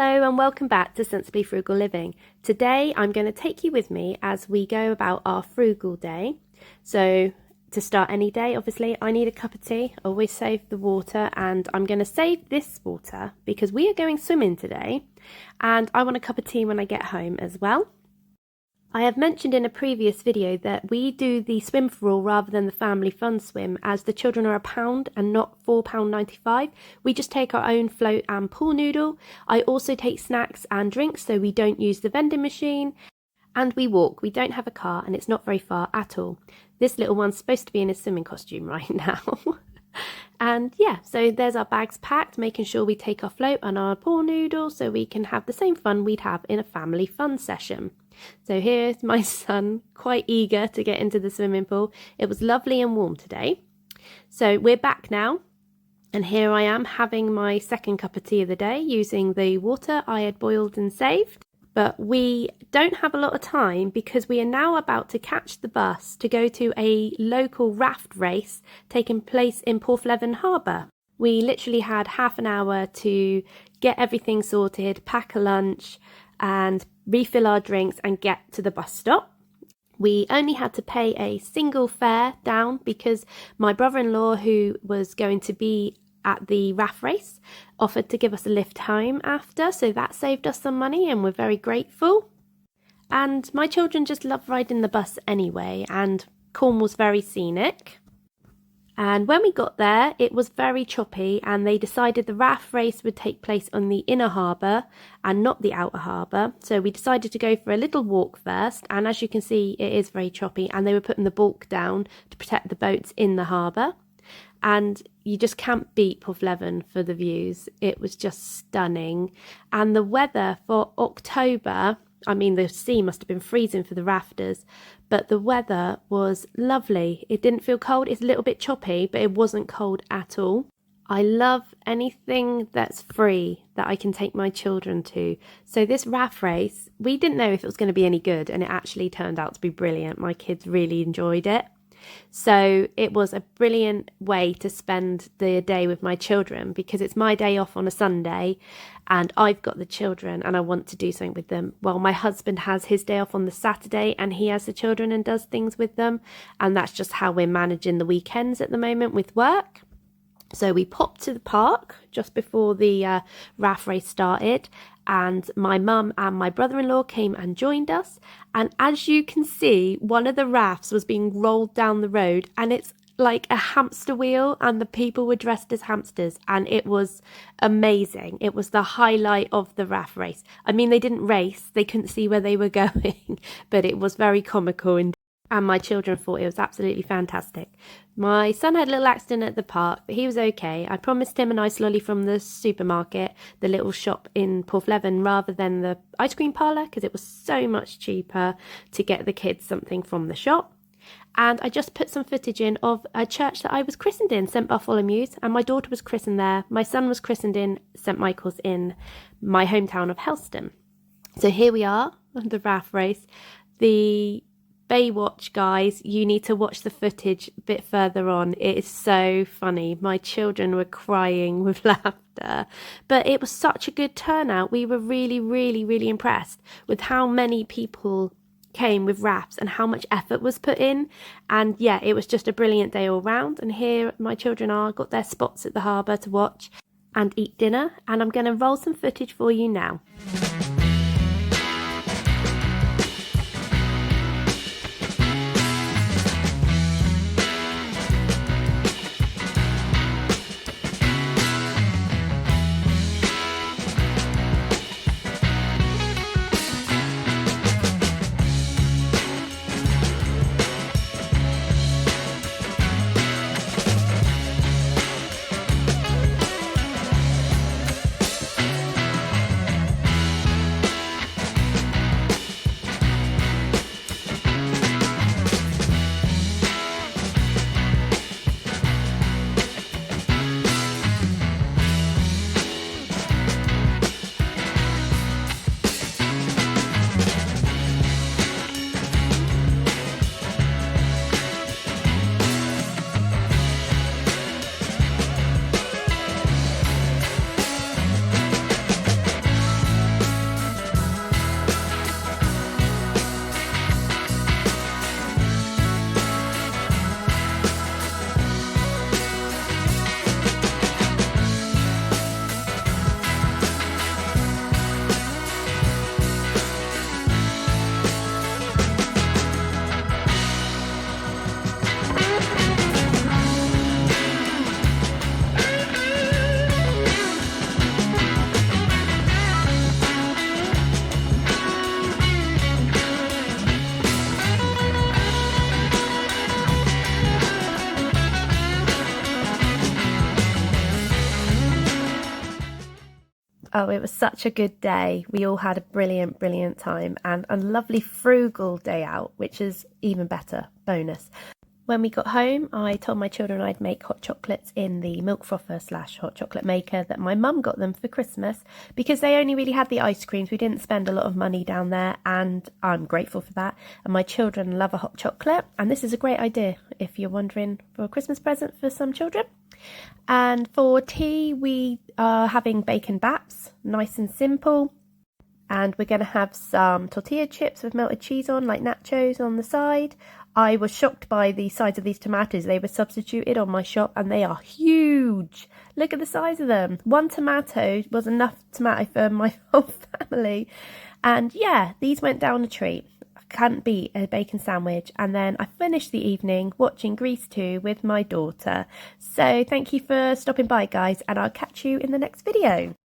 Hello and welcome back to Sensibly Frugal Living. Today I'm going to take you with me as we go about our frugal day. So to start any day, obviously I need a cup of tea. Always save the water, and I'm going to save this water because we are going swimming today and I want a cup of tea when I get home as well. I have mentioned in a previous video that we do the swim for all rather than the family fun swim, as the children are £1 and not £4.95. We just take our own float and pool noodle. I also take snacks and drinks, so we don't use the vending machine, and we walk. We don't have a car and it's not very far at all. This little one's supposed to be in his swimming costume right now. And yeah, so there's our bags packed, making sure we take our float and our pool noodle so we can have the same fun we'd have in a family fun session. So here's my son, quite eager to get into the swimming pool. It was lovely and warm today. So we're back now, and here I am having my second cup of tea of the day using the water I had boiled and saved. But we don't have a lot of time because we are now about to catch the bus to go to a local raft race taking place in Porthleven Harbour. We literally had half an hour to get everything sorted, pack a lunch and refill our drinks and get to the bus stop. We only had to pay a single fare down because my brother-in-law, who was going to be at the raft race, offered to give us a lift home after, so that saved us some money and we're very grateful. And my children just love riding the bus anyway, and Cornwall's very scenic. And when we got there, it was very choppy, and they decided the raft race would take place on the inner harbour and not the outer harbour. So we decided to go for a little walk first, and as you can see, it is very choppy, and they were putting the bulk down to protect the boats in the harbour. And you just can't beat Porthleven for the views. It was just stunning. And the weather for October, I mean, the sea must have been freezing for the rafters, but the weather was lovely. It didn't feel cold. It's a little bit choppy, but it wasn't cold at all. I love anything that's free that I can take my children to. So this raft race, we didn't know if it was going to be any good, and it actually turned out to be brilliant. My kids really enjoyed it. So it was a brilliant way to spend the day with my children, because it's my day off on a Sunday and I've got the children and I want to do something with them. Well, my husband has his day off on the Saturday and he has the children and does things with them, and that's just how we're managing the weekends at the moment with work. So we popped to the park just before the raft race started, and my mum and my brother-in-law came and joined us. And as you can see, one of the rafts was being rolled down the road, and it's like a hamster wheel, and the people were dressed as hamsters, and it was amazing. It was the highlight of the raft race. I mean, they didn't race, they couldn't see where they were going, but it was very comical and my children thought it was absolutely fantastic. My son had a little accident at the park, but he was okay. I promised him a nice lolly from the supermarket, the little shop in Porthleven, rather than the ice cream parlour, because it was so much cheaper to get the kids something from the shop. And I just put some footage in of a church that I was christened in, St Bartholomew's, and my daughter was christened there. My son was christened in St Michael's in my hometown of Helston. So here we are, the raft race. The Baywatch guys, you need to watch the footage a bit further on. It is so funny. My children were crying with laughter, but it was such a good turnout. We were really impressed with how many people came with rafts and how much effort was put in. And yeah, it was just a brilliant day all round. And here my children are, got their spots at the harbour to watch and eat dinner, and I'm going to roll some footage for you now. Oh, it was such a good day. We all had a brilliant time and a lovely frugal day out, which is even better. Bonus. When we got home, I told my children I'd make hot chocolates in the milk frother / hot chocolate maker that my mum got them for Christmas, because they only really had the ice creams. We didn't spend a lot of money down there, and I'm grateful for that. And my children love a hot chocolate, and this is a great idea if you're wondering for a Christmas present for some children. And for tea, we are having bacon baps, nice and simple. And we're going to have some tortilla chips with melted cheese on, like nachos on the side. I was shocked by the size of these tomatoes. They were substituted on my shop and they are huge. Look at the size of them. One tomato was enough tomato for my whole family. And yeah, these went down a treat. I can't beat a bacon sandwich. And then I finished the evening watching Grease 2 with my daughter. So thank you for stopping by, guys, and I'll catch you in the next video.